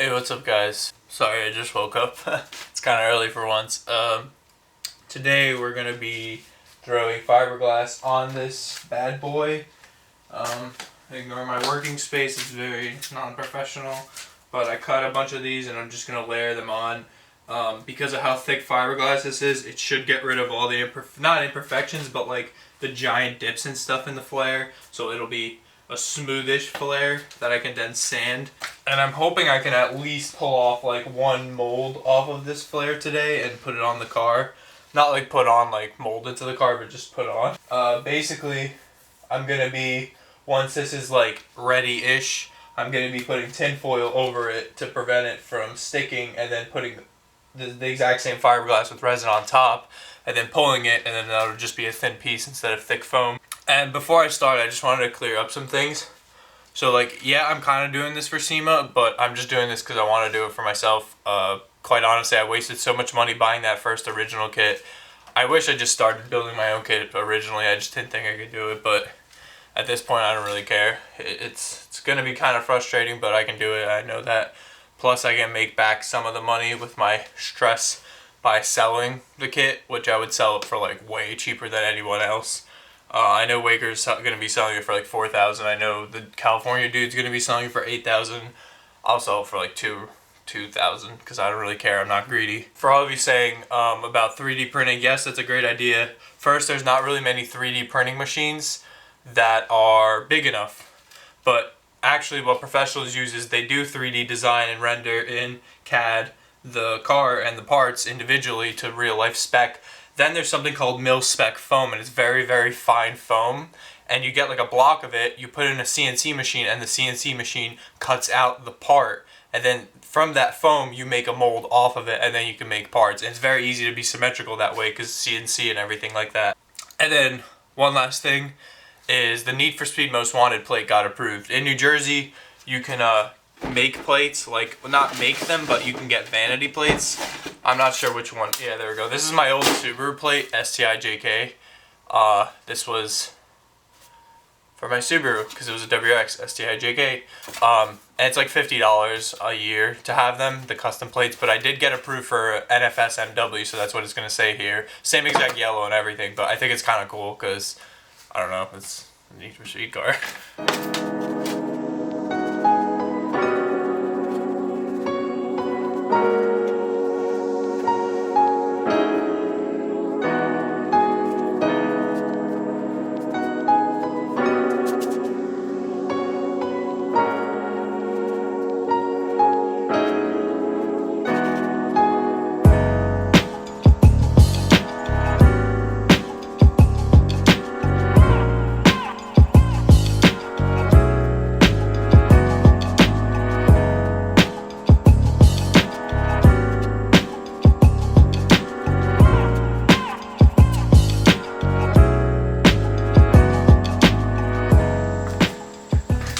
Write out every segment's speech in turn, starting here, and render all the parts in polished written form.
Hey, what's up guys? Sorry, I just woke up. It's kind of early for once. Today we're going to be throwing fiberglass on this bad boy. Ignore my working space, it's very non-professional. But I cut a bunch of these and I'm just going to layer them on. Because of how thick fiberglass this is, it should get rid of all the not imperfections, but like the giant dips and stuff in the flare. So it'll be a smoothish flare that I can then sand. And I'm hoping I can at least pull off like one mold off of this flare today and put it on the car. Not like put on, like mold it to the car, but just put on. Basically, I'm gonna be, once this is like ready-ish, I'm gonna be putting tin foil over it to prevent it from sticking, and then putting the exact same fiberglass with resin on top, and then pulling it, and then that'll just be a thin piece instead of thick foam. And before I start, I just wanted to clear up some things. So like, yeah, I'm kind of doing this for SEMA, but I'm just doing this because I want to do it for myself. Quite honestly, I wasted so much money buying that first original kit. I wish I just started building my own kit originally. I just didn't think I could do it, but at this point, I don't really care. It's going to be kind of frustrating, but I can do it. I know that. Plus, I can make back some of the money with my stress by selling the kit, which I would sell it for like way cheaper than anyone else. I know Waker's going to be selling it for like $4,000. I know the California dude's going to be selling it for $8,000. I'll sell it for like $2,000 because I don't really care. I'm not greedy. For all of you saying about 3D printing, yes, that's a great idea. First, there's not really many 3D printing machines that are big enough. But actually what professionals use is they do 3D design and render in CAD the car and the parts individually to real life spec. Then there's something called mil-spec foam, and it's very, very fine foam. And you get like a block of it, you put it in a CNC machine, and the CNC machine cuts out the part. And then from that foam, you make a mold off of it, and then you can make parts. And it's very easy to be symmetrical that way, because CNC and everything like that. And then one last thing is the Need for Speed Most Wanted plate got approved. In New Jersey, you can make plates, like, well, not make them, but you can get vanity plates. I'm not sure which one. Yeah, there we go. This is my old Subaru plate, STIJK. This was for my Subaru because it was a WX STIJK. And it's like $50 a year to have them, the custom plates. But I did get approved for nfsmw, so that's what it's going to say here. Same exact yellow and everything, but I think it's kind of cool because, I don't know, it's a Need for Speed car.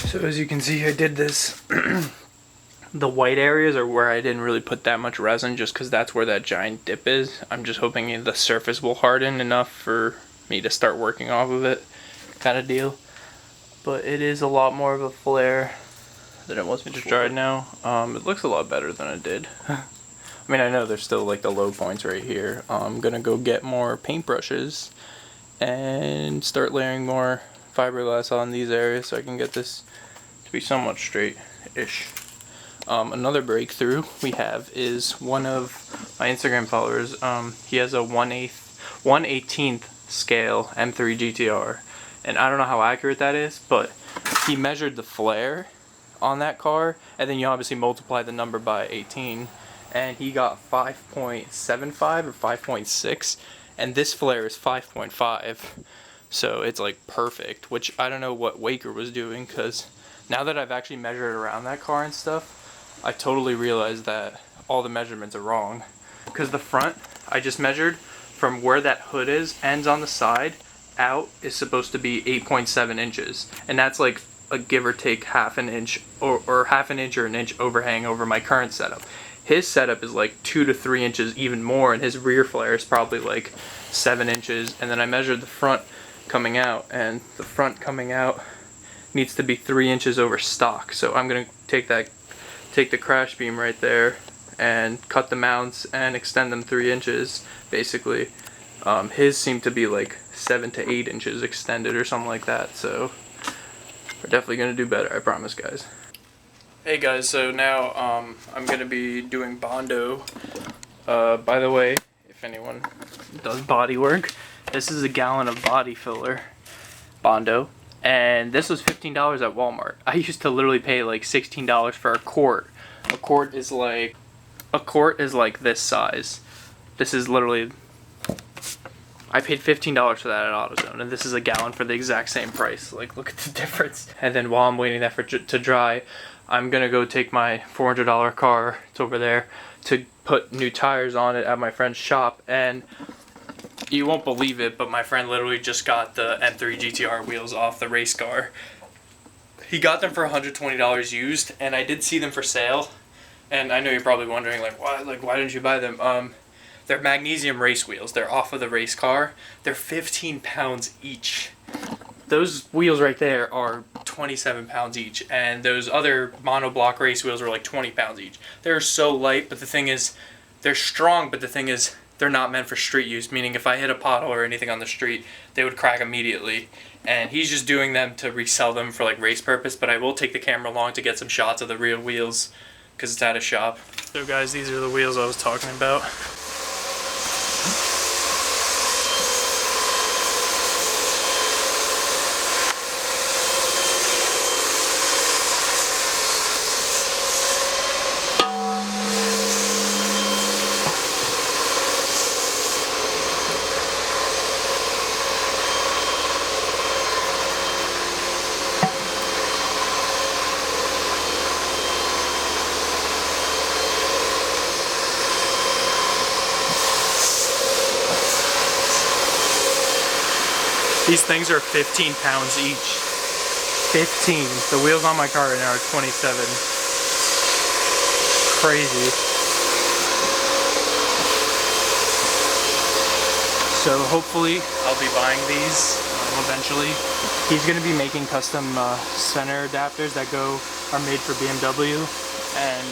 So as you can see, I did this. The white areas are where I didn't really put that much resin just because that's where that giant dip is. I'm just hoping the surface will harden enough for me to start working off of it, kind of deal. But it is a lot more of a flare than it was before. Just dried now. It looks a lot better than it did. I mean, I know there's still like the low points right here. I'm gonna go get more paintbrushes and start layering more fiberglass on these areas so I can get this to be somewhat straight-ish. Another breakthrough we have is one of my Instagram followers. He has a 1/18th scale M3 GTR, and I don't know how accurate that is, but he measured the flare on that car, and then you obviously multiply the number by 18, and he got 5.75 or 5.6, and this flare is 5.5. So it's like perfect, which I don't know what Waker was doing, because now that I've actually measured around that car and stuff, I totally realized that all the measurements are wrong. Because the front, I just measured from where that hood ends on the side, out is supposed to be 8.7 inches. And that's like a give or take half an inch or half an inch or an inch overhang over my current setup. His setup is like 2 to 3 inches even more, and his rear flare is probably like 7 inches. And then I measured the front coming out, and the front coming out needs to be 3 inches over stock. So I'm gonna take that take the crash beam right there and cut the mounts and extend them 3 inches basically. His seemed to be like 7 to 8 inches extended or something like that, so we're definitely gonna do better, I promise, guys. Hey guys, so now I'm gonna be doing Bondo. By the way, if anyone does body work, this is a gallon of body filler, Bondo, and this was $15 at Walmart. I used to literally pay like $16 for a quart. A quart is like this size. This is literally, I paid $15 for that at AutoZone, and this is a gallon for the exact same price. Like, look at the difference. And then while I'm waiting that to dry, I'm gonna go take my $400 car, it's over there, to put new tires on it at my friend's shop. And you won't believe it, but my friend literally just got the M3 GTR wheels off the race car. He got them for $120 used, and I did see them for sale. And I know you're probably wondering, like, why didn't you buy them? They're magnesium race wheels. They're off of the race car. They're 15 pounds each. Those wheels right there are 27 pounds each, and those other monoblock race wheels are like 20 pounds each. They're so light, but the thing is, they're strong, but the thing is, they're not meant for street use, meaning if I hit a pothole or anything on the street, they would crack immediately. And he's just doing them to resell them for like race purpose, but I will take the camera along to get some shots of the real wheels because it's at a shop. So guys, these are the wheels I was talking about. These things are 15 pounds each. 15. The wheels on my car right now are 27. Crazy. So hopefully I'll be buying these eventually. He's going to be making custom center adapters that are made for BMW, and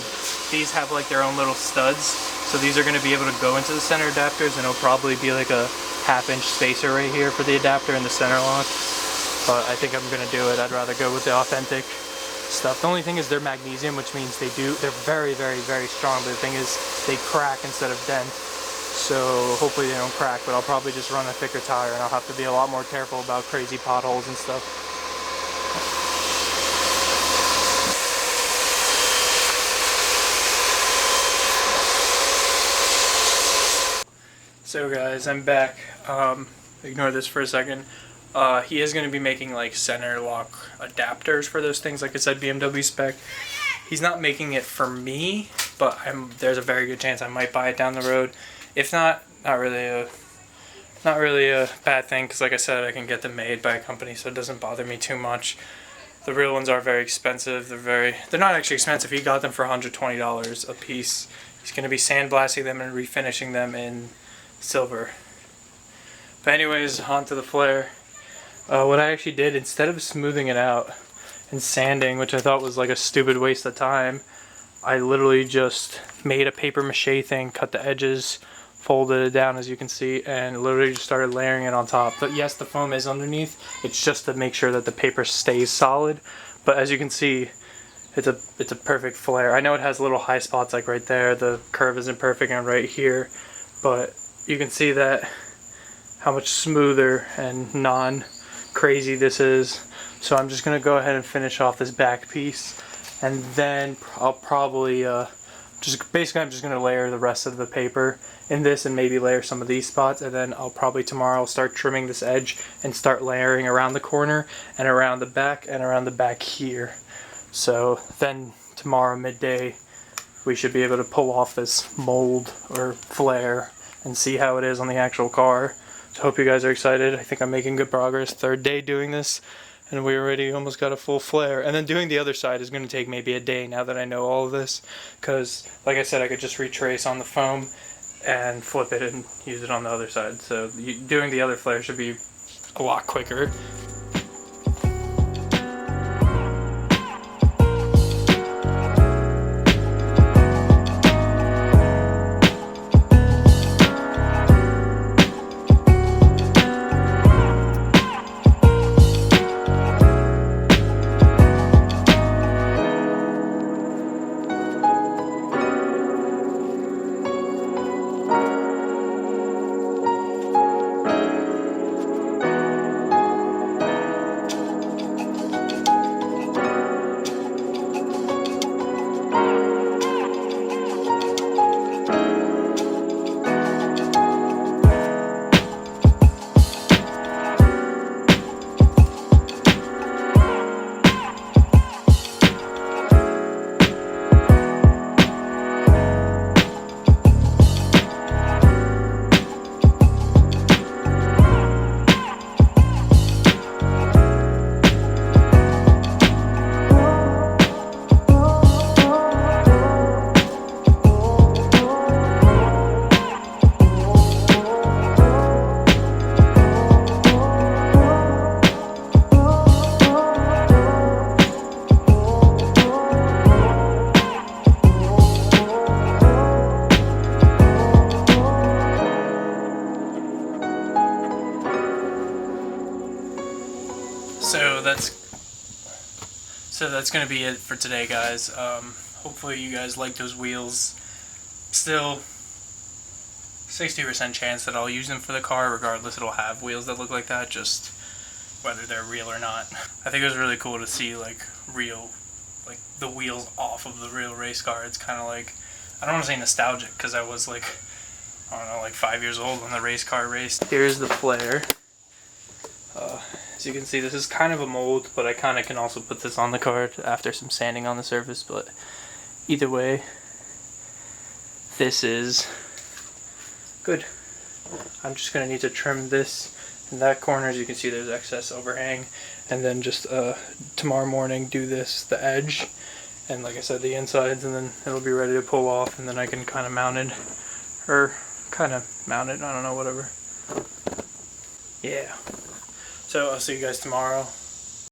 these have like their own little studs. So these are going to be able to go into the center adapters, and it'll probably be like a half-inch spacer right here for the adapter in the center lock. But I think I'm going to do it. I'd rather go with the authentic stuff. The only thing is they're magnesium, which means they're very, very, very strong. But the thing is they crack instead of dent. So hopefully they don't crack, but I'll probably just run a thicker tire, and I'll have to be a lot more careful about crazy potholes and stuff. So guys, I'm back. Ignore this for a second. He is going to be making like center lock adapters for those things, like I said, BMW spec. He's not making it for me, but there's a very good chance I might buy it down the road. If not, not really a bad thing, because like I said, I can get them made by a company, so it doesn't bother me too much. The real ones are very expensive. They're not actually expensive. He got them for $120 a piece. He's going to be sandblasting them and refinishing them in silver. But anyways, onto the flare. What I actually did, instead of smoothing it out and sanding, which I thought was like a stupid waste of time, I literally just made a paper mache thing, cut the edges, folded it down as you can see, and literally just started layering it on top. But yes, the foam is underneath. It's just to make sure that the paper stays solid. But as you can see, it's a perfect flare. I know it has little high spots like right there. The curve isn't perfect, and right here, but you can see that how much smoother and non-crazy this is. So I'm just gonna go ahead and finish off this back piece, and then I'll probably I'm just gonna layer the rest of the paper in this, and maybe layer some of these spots, and then I'll probably tomorrow start trimming this edge and start layering around the corner and around the back here. So then tomorrow midday we should be able to pull off this mold or flare and see how it is on the actual car. So hope you guys are excited. I think I'm making good progress. 3rd day doing this, and we already almost got a full flare. And then doing the other side is going to take maybe a day now that I know all of this, because like I said, I could just retrace on the foam and flip it and use it on the other side. So doing the other flare should be a lot quicker. that's going to be it for today, guys. Hopefully you guys like those wheels. Still 60% chance that I'll use them for the car. Regardless, it'll have wheels that look like that, just whether they're real or not. I think it was really cool to see like real, like the wheels off of the real race car. It's kind of like, I don't want to say nostalgic, because I was like, I don't know, like 5 years old when the race car raced. Here's the flare. As you can see, this is kind of a mold, but I kind of can also put this on the car after some sanding on the surface. But either way, this is good. I'm just going to need to trim this in that corner. As you can see, there's excess overhang. And then just tomorrow morning do this, the edge, and like I said, the insides, and then it'll be ready to pull off, and then I can kind of mount it, or kind of mount it, I don't know, whatever. Yeah. So I'll see you guys tomorrow.